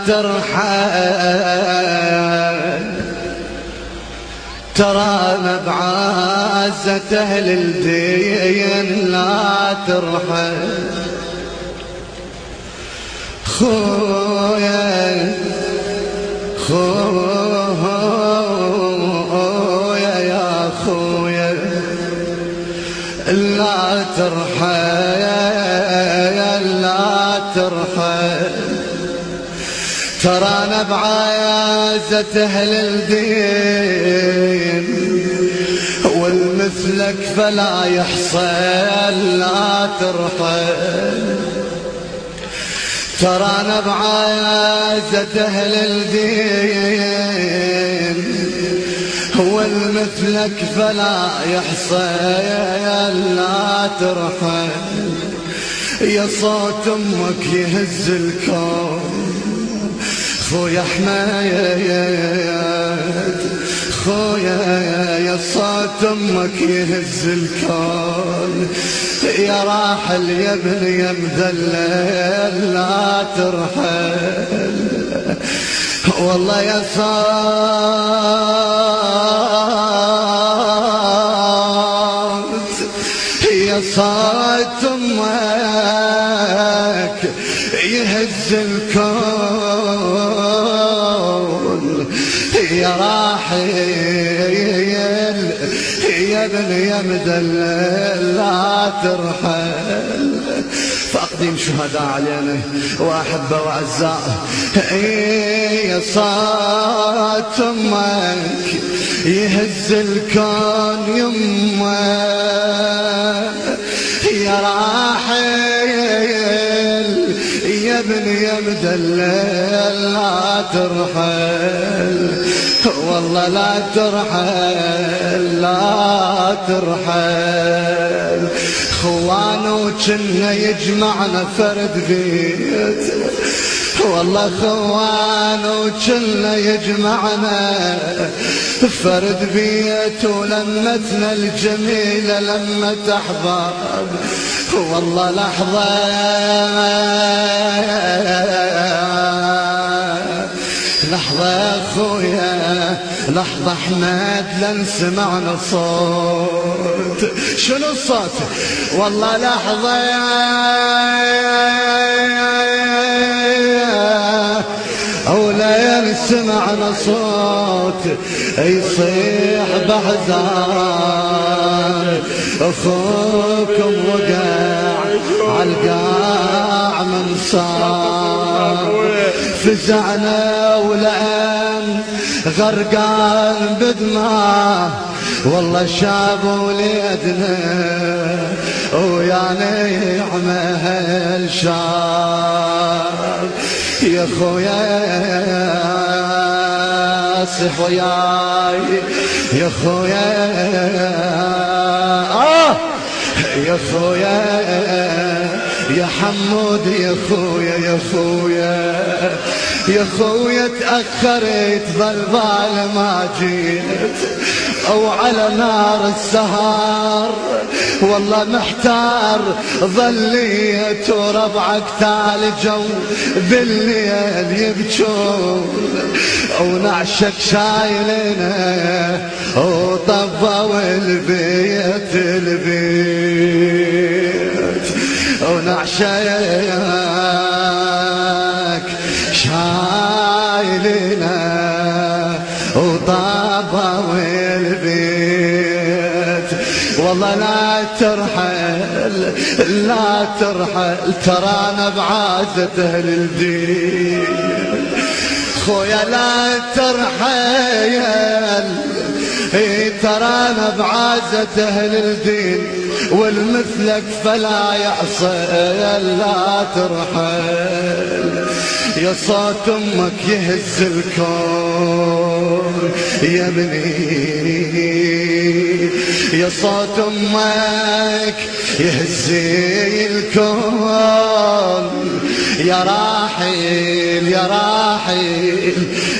ترحل، ترانا بعزة أهل الدين لا ترحل. خويا خويا يا خويا لا ترحل، لا ترحل، ترانا بعزة أهل الدين والمثلك فلا يحصل، لا ترحل، ترانا بعزة أهل الدين والمثلك فلا يحصل، لا ترحل. يا صوت أمك يهز الكون خويا حمايد، خويا يا صوت أمك يهز الكون، يا راحل يا ابني يا مذلل لا ترحل. والله يا صوت، يا صوت أمك يهز الكون، يا راحل يا ابني يا مدلل لا ترحل. فأقدم شهداء علينا وأحبة وأعزاء، يا صوت أمك يهز الكون يمه، يا راحل يا ابني يا مدلل لا ترحل. والله لا ترحل، لا ترحل. خوانو وجنا يجمعنا فرد بيت، والله خوانو وجنا يجمعنا فرد بيت، ولمتنا الجميلة لمة أحباب. والله لحظة لحظة يا خويا، لحظة احمد لن سمعنا صوت. شنو الصوت؟ والله لحظة ولا يسمعنا صوت يصيح بحزان. اخوكم وقع عالقاع من صار، فزعنا ولأن غرقان بدماه. والله شاب وليدنا ويا نعمه الشاب. يا خويا صح وياي يا خويا، يا خويا يا حمود يا خويا، يا خويا يا خويا تأخرت ظل ما جيت، او على نار السهر والله محتار ظليت، وربعك تالجوا بالليل يبجون، ونعشك شايلنا وطبوا البيت البيت، ونعشك شايلنا وطبوا البيت. والله لا ترحل، لا ترحل، ترانا بعازة أهل الدين. خويا لا ترحل، ترانا بعازة أهل الدين والمثلك فلا يحصل، لا ترحل. يا صوت أمك يهز الكون يا ابني، يا صوت أمك يهز الكون، يا راحل يا راحل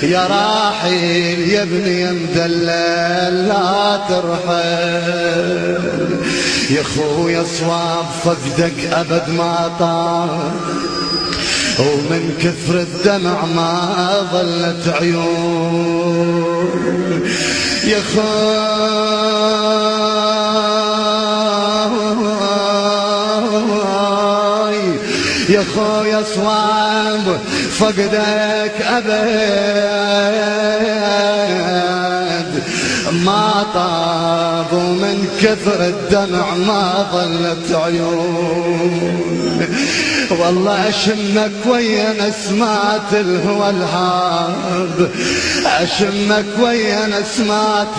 يا راحل يا ابني يا مدلل لا ترحل. يا خويا صواب فقدك أبد ما طال، ومن كثر الدمع ما ظلت عيون. يا خوي صواب فقدك أبد ما طاب، ومن كثر الدمع ما ظلت عيون. والله أشمك ويا نسمات الهوى الهاب، أشمك ويا نسمات